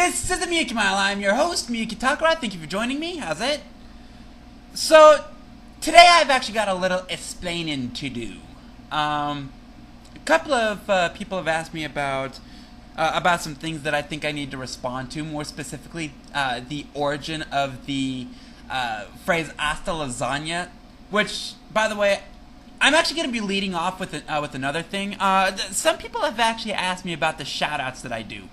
This is the Miyuki Mile. I'm your host, Miyuki Takara. Thank you for joining me. How's it? So, today I've actually got a little explaining to do. A couple of people have asked me about some things that I think I need to respond to. More specifically, the origin of the phrase "Hasta Lasagna," which, by the way, I'm actually going to be leading off with another thing. Some people have actually asked me about the shoutouts that I do.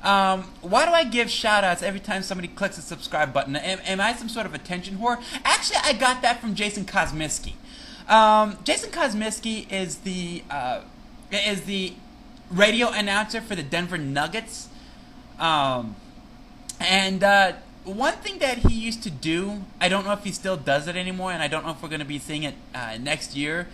Why do I give shoutouts every time somebody clicks the subscribe button? Am I some sort of attention whore? Actually, I got that from Jason Kosmiski. Jason Kosmiski is the radio announcer for the Denver Nuggets. One thing that he used to do, I don't know if he still does it anymore, and I don't know if we're going to be seeing it next year,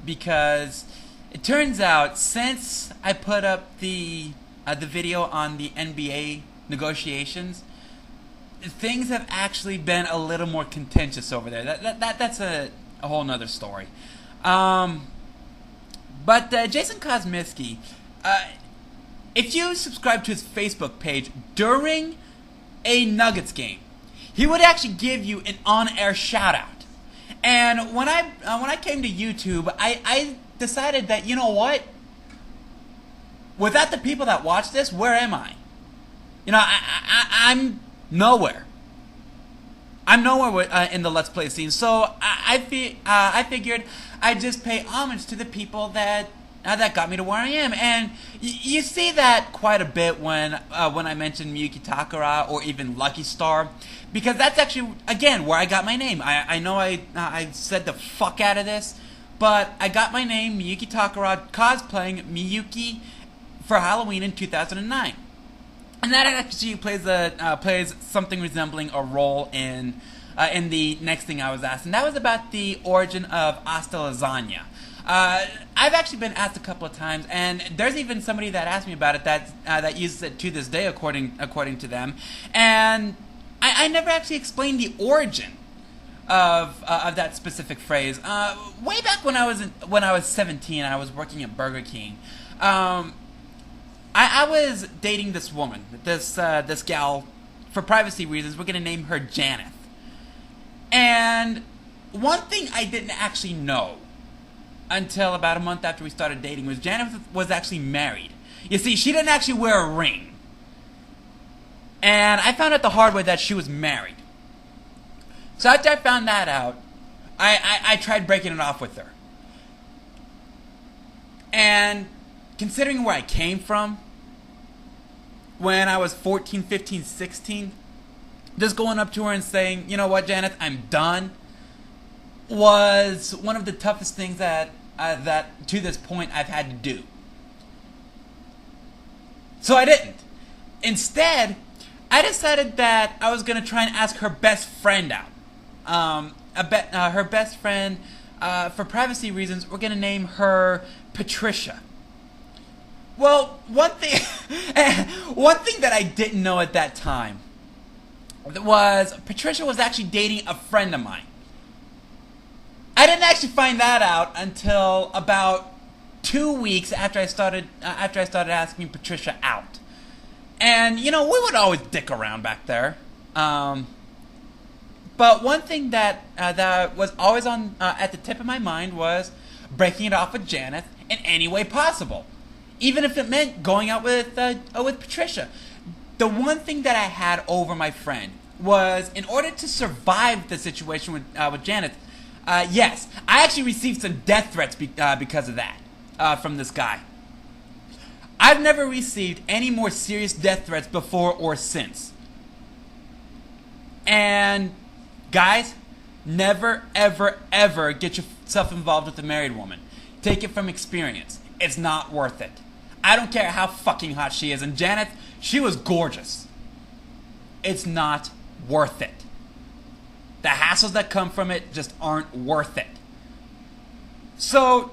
because it turns out since I put up the video on the NBA negotiations, things have actually been a little more contentious over there. That's a whole nother story. But Jason Kosmiski, if you subscribe to his Facebook page during a Nuggets game, he would actually give you an on-air shout-out. And when I came to YouTube, I decided that, you know what? Without the people that watch this, where am I? You know, I'm nowhere. I'm nowhere in the Let's Play scene. So I figured I'd just pay homage to the people that got me to where I am. And you see that quite a bit when I mention Miyuki Takara or even Lucky Star, because that's actually, again, where I got my name. I know I said the fuck out of this, but I got my name, Miyuki Takara, cosplaying Miyuki for Halloween in 2009, and that actually plays something resembling a role in the next thing I was asked, and that was about the origin of Hasta Lasagna. I've actually been asked a couple of times, and there's even somebody that asked me about it that uses it to this day, according to them, and I never actually explained the origin of that specific phrase. Way back when I was 17, I was working at Burger King. I was dating this woman, this gal, for privacy reasons. We're gonna name her Janeth. And one thing I didn't actually know until about a month after we started dating was Janeth was actually married. You see, she didn't actually wear a ring, and I found out the hard way that she was married. So after I found that out, I tried breaking it off with her. And considering where I came from, when I was 14, 15, 16, just going up to her and saying, you know what, Janeth, I'm done, was one of the toughest things that to this point I've had to do. So I didn't. Instead, I decided that I was going to try and ask her best friend out. Her best friend, for privacy reasons, we're going to name her Patricia. Well, one thing that I didn't know at that time was Patricia was actually dating a friend of mine. I didn't actually find that out until about 2 weeks after I started asking Patricia out. And you know, we would always dick around back there. But one thing that was always on at the tip of my mind was breaking it off with Janeth in any way possible, even if it meant going out with Patricia. The one thing that I had over my friend was, in order to survive the situation with Janeth, yes, I actually received some death threats because of that from this guy. I've never received any more serious death threats before or since. And guys, never, ever, ever get yourself involved with a married woman. Take it from experience. It's not worth it. I don't care how fucking hot she is. And Janeth, she was gorgeous. It's not worth it. The hassles that come from it just aren't worth it. So,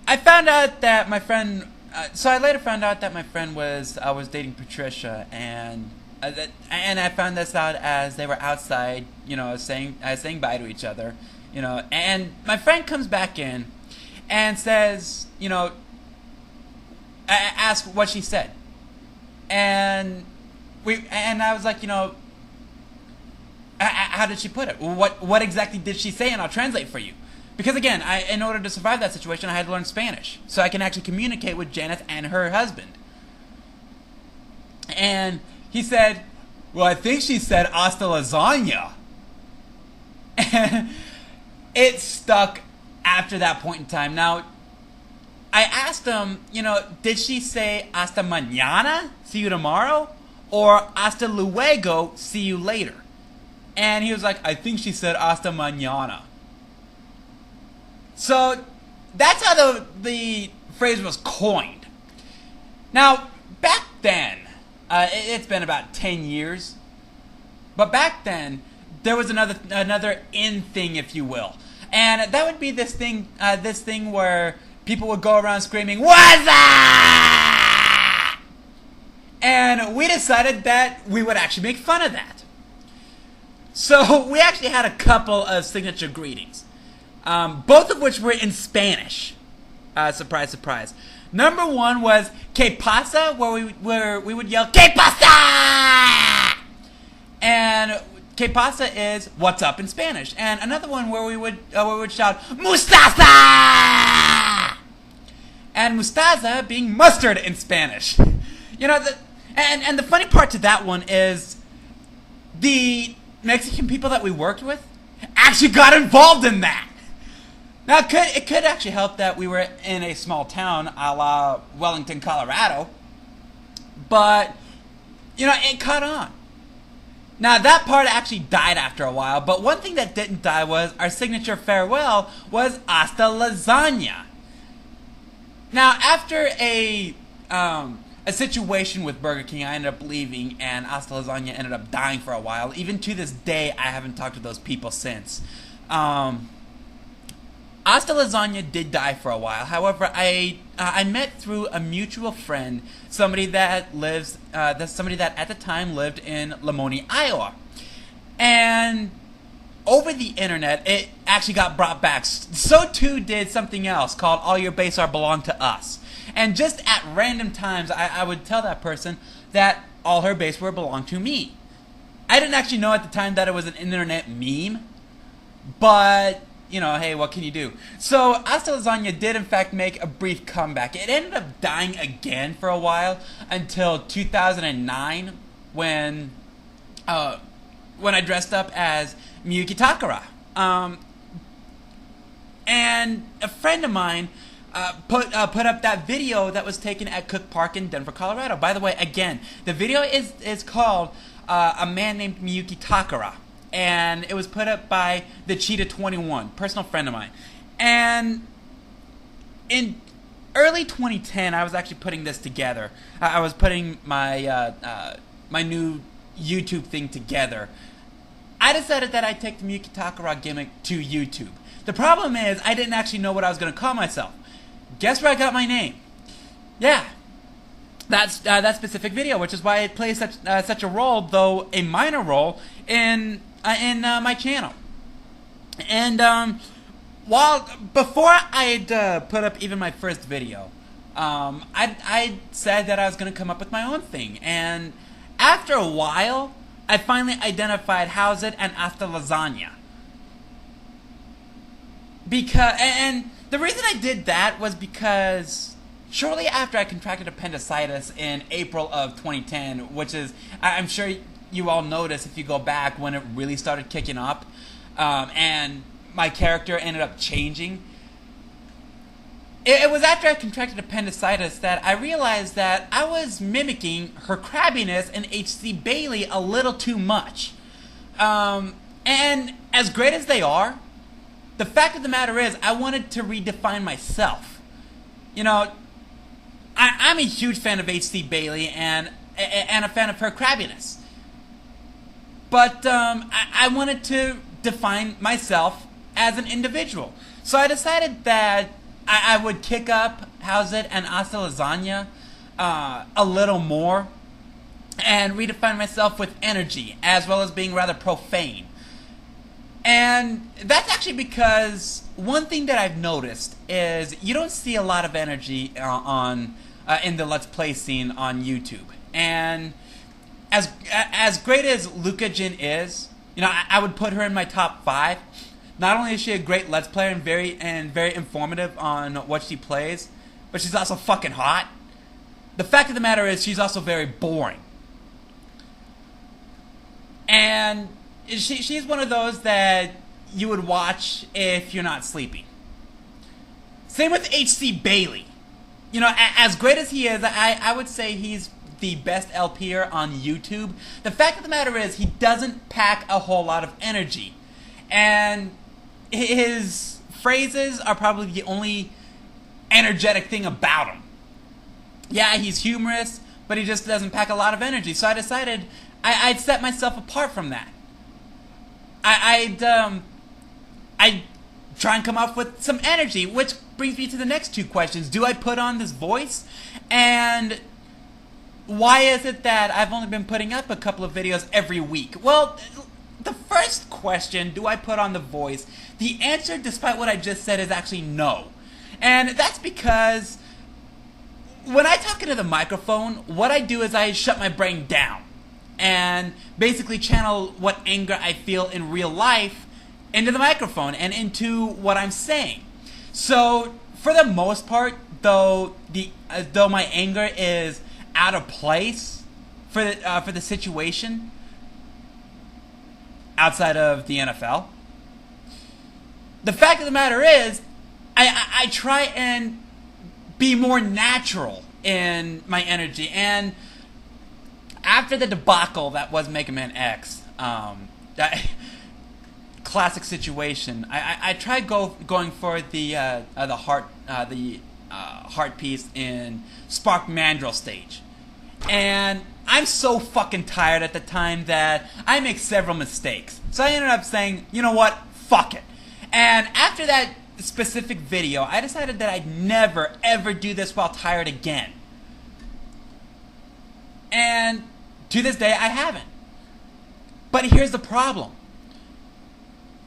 I found out that my friend... I later found out that my friend was dating Patricia, and I found this out as they were outside, you know, saying bye to each other, you know, and my friend comes back in and says, you know, ask what she said, and and I was like, how did she put it? What exactly did she say? And I'll translate for you. Because again, in order to survive that situation, I had to learn Spanish. So I can actually communicate with Janice and her husband. And he said, well, I think she said hasta lasagna. And it stuck after that point in time. Now, I asked him, did she say hasta mañana, see you tomorrow? Or hasta luego, see you later? And he was like, I think she said hasta mañana. So that's how the phrase was coined. Now, back then, it's been about 10 years, but back then, there was another in thing, if you will. And that would be this thing where people would go around screaming, "What's that?" And we decided that we would actually make fun of that. So we actually had a couple of signature greetings, both of which were in Spanish. Surprise, surprise. Number one was "Que pasa?", where we would yell "Que pasa?" And "Que pasa?" is "What's up?" in Spanish. And another one where we would shout "Mustaza!" And mustaza being mustard in Spanish. And the funny part to that one is the Mexican people that we worked with actually got involved in that. Now, it could actually help that we were in a small town a la Wellington, Colorado. But, it caught on. Now, that part actually died after a while, but one thing that didn't die was our signature farewell was hasta lasagna. Now, after a situation with Burger King, I ended up leaving, and hasta lasagna ended up dying for a while. Even to this day, I haven't talked to those people since. Hasta Lasagna did die for a while. However, I met through a mutual friend somebody that at the time lived in Lamoni, Iowa, and over the internet it actually got brought back. So too did something else called "All Your Base Are Belong to Us," and just at random times I would tell that person that all her base were belong to me. I didn't actually know at the time that it was an internet meme, but hey, what can you do? So, Hasta Lasagna did in fact make a brief comeback. It ended up dying again for a while until 2009 when I dressed up as Miyuki Takara. And a friend of mine put up that video that was taken at Cook Park in Denver, Colorado. By the way, again, the video is called A Man Named Miyuki Takara. And it was put up by the Cheetah 21, personal friend of mine. And in early 2010, I was actually putting this together. I was putting my my new YouTube thing together. I decided that I'd take the Miyuki Takara gimmick to YouTube. The problem is, I didn't actually know what I was going to call myself. Guess where I got my name? Yeah, that's that specific video, which is why it plays such a role, though a minor role, in my channel. And before I'd put up even my first video, I said that I was going to come up with my own thing. And after a while, I finally identified How's It and Hasta Lasagna. And the reason I did that was because shortly after I contracted appendicitis in April of 2010, which is, I'm sure you all notice if you go back when it really started kicking up, and my character ended up changing. It was after I contracted appendicitis that I realized that I was mimicking her crabbiness and H.C. Bailey a little too much. And as great as they are, the fact of the matter is I wanted to redefine myself. I'm a huge fan of H.C. Bailey and a fan of her crabbiness. But I wanted to define myself as an individual. So I decided that I would kick up How's It and Hasta Lasagna a little more and redefine myself with energy as well as being rather profane. And that's actually because one thing that I've noticed is you don't see a lot of energy in the Let's Play scene on YouTube. And as great as Luka Jin is, you know, I would put her in my top 5. Not only is she a great Let's Player and very informative on what she plays, but she's also fucking hot. The fact of the matter is, she's also very boring. And she's one of those that you would watch if you're not sleepy. Same with H.C. Bailey. You know, as great as he is, I would say he's the best LPer on YouTube. The fact of the matter is, he doesn't pack a whole lot of energy. And his phrases are probably the only energetic thing about him. Yeah, he's humorous, but he just doesn't pack a lot of energy. So I decided I'd set myself apart from that. I'd try and come up with some energy, which brings me to the next 2 questions. Do I put on this voice? And why is it that I've only been putting up a couple of videos every week? Well, the first question, do I put on the voice? The answer, despite what I just said, is actually no. And that's because when I talk into the microphone, what I do is I shut my brain down and basically channel what anger I feel in real life into the microphone and into what I'm saying. So, for the most part, though my anger is out of place for the situation outside of the NFL, the fact of the matter is, I try and be more natural in my energy. And after the debacle that was Mega Man X, that classic situation, I tried going for the heart piece in Spark Mandrill stage, and I'm so fucking tired at the time that I make several mistakes. So I ended up saying, you know what, fuck it. And after that specific video, I decided that I'd never ever do this while tired again. And to this day, I haven't. But here's the problem.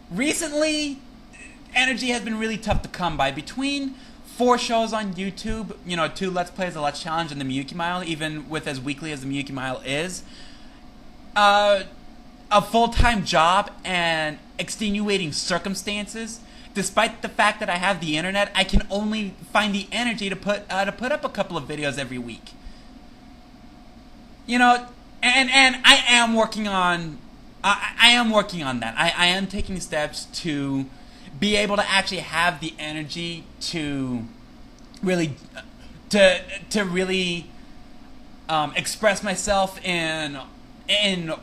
Recently, energy has been really tough to come by. Between 4 shows on YouTube, you know, 2 Let's Plays, a Let's Challenge, and the Miyuki Mile, even with as weekly as the Miyuki Mile is, a full-time job and extenuating circumstances, despite the fact that I have the internet, I can only find the energy to put up a couple of videos every week. You know, and I am working on that. I am taking steps to be able to actually have the energy to really express myself in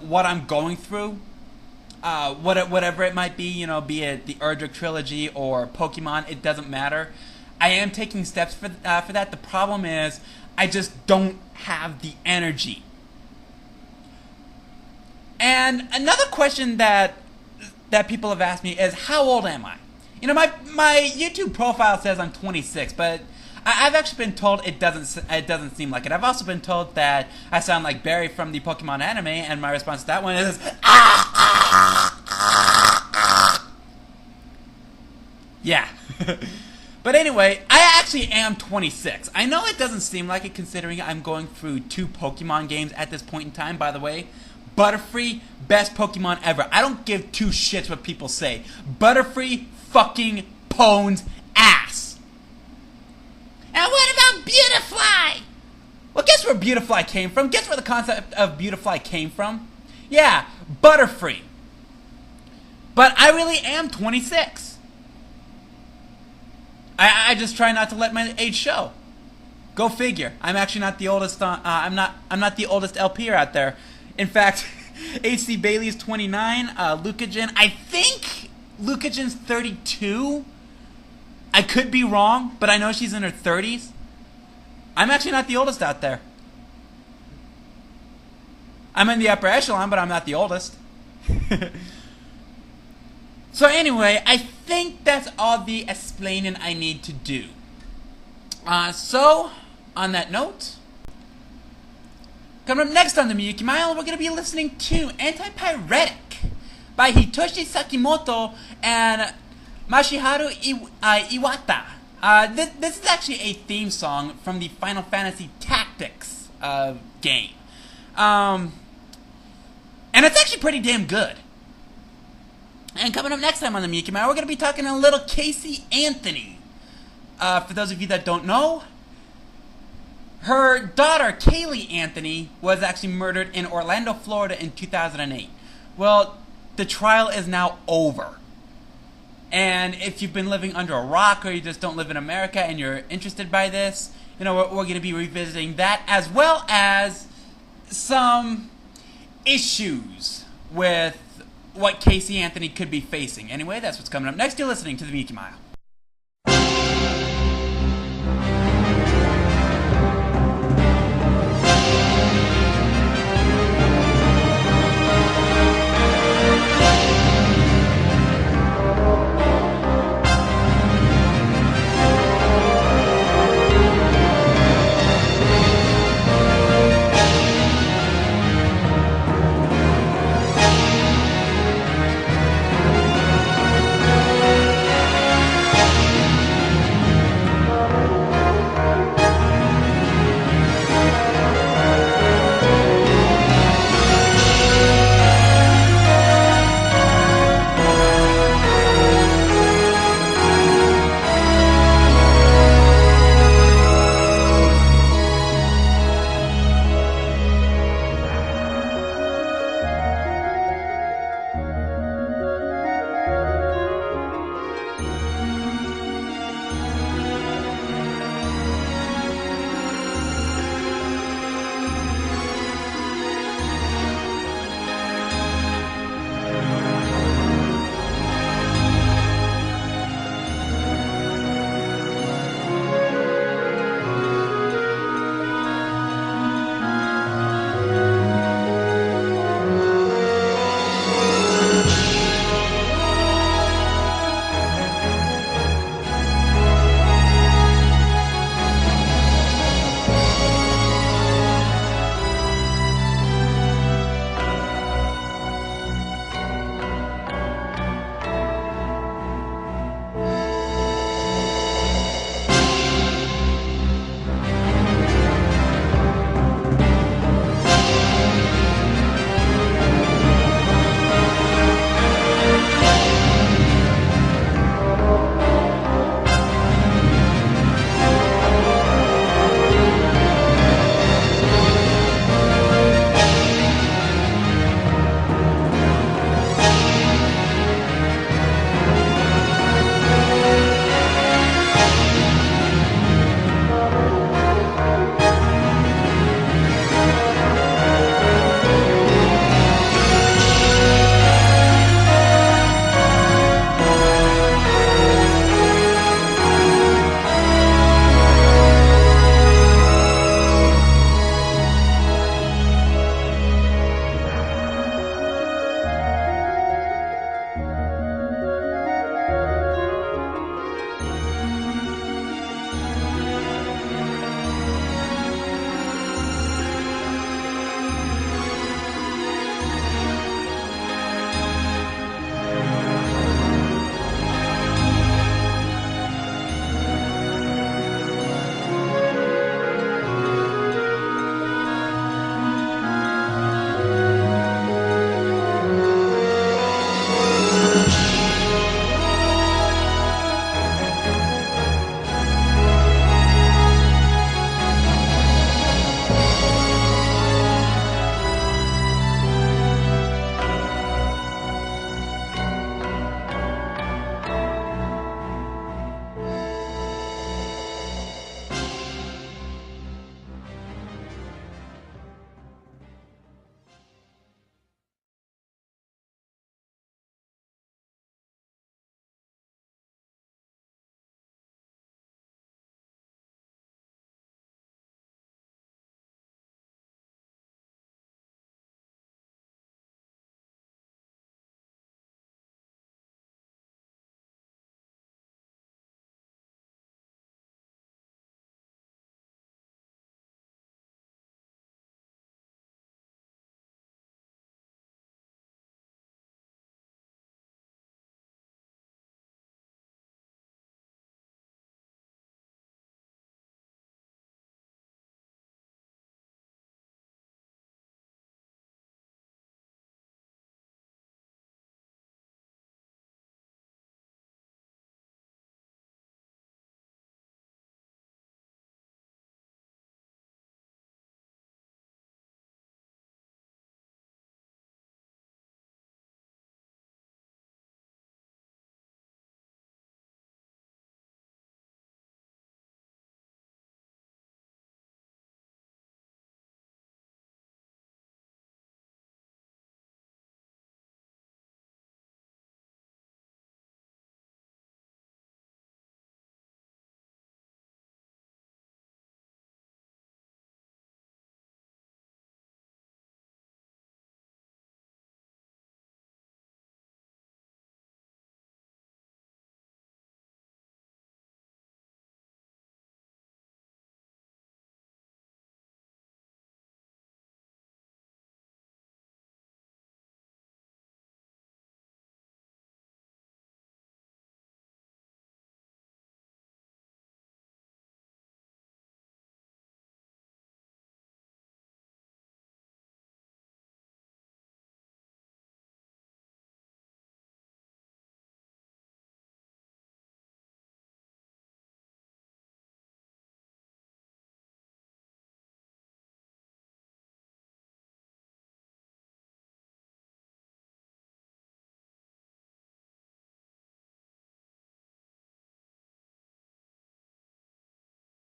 what I'm going through, whatever it might be, you know, be it the Erdrick trilogy or Pokemon, it doesn't matter. I am taking steps for that. The problem is, I just don't have the energy. And another question that people have asked me is, how old am I? You know, my YouTube profile says I'm 26, but I've actually been told it doesn't seem like it. I've also been told that I sound like Barry from the Pokemon anime, and my response to that one is, yeah. But anyway, I actually am 26. I know it doesn't seem like it, considering I'm going through 2 Pokemon games at this point in time, by the way. Butterfree, best Pokemon ever. I don't give 2 shits what people say. Butterfree fucking pwns ass. And what about Beautifly? Well, guess where Beautifly came from? Guess where the concept of Beautifly came from? Yeah, Butterfree. But I really am 26. I just try not to let my age show. Go figure. I'm actually not the oldest. I'm not the oldest LPer out there. In fact, H.C. Bailey's 29. Luka Jin, I think Luka Jin's 32. I could be wrong, but I know she's in her 30s. I'm actually not the oldest out there. I'm in the upper echelon, but I'm not the oldest. So anyway, I think that's all the explaining I need to do. So, on that note, coming up next on the Miyuki Mile, we're going to be listening to Antipyretic by Hitoshi Sakimoto and Masaharu Iwata. This is actually a theme song from the Final Fantasy Tactics game. And it's actually pretty damn good. And coming up next time on the Miyuki Mile, we're going to be talking to little Casey Anthony. For those of you that don't know, her daughter, Kaylee Anthony, was actually murdered in Orlando, Florida in 2008. Well, the trial is now over. And if you've been living under a rock or you just don't live in America and you're interested by this, you know, we're going to be revisiting that as well as some issues with what Casey Anthony could be facing. Anyway, that's what's coming up next. You're listening to the Miyuki Mile.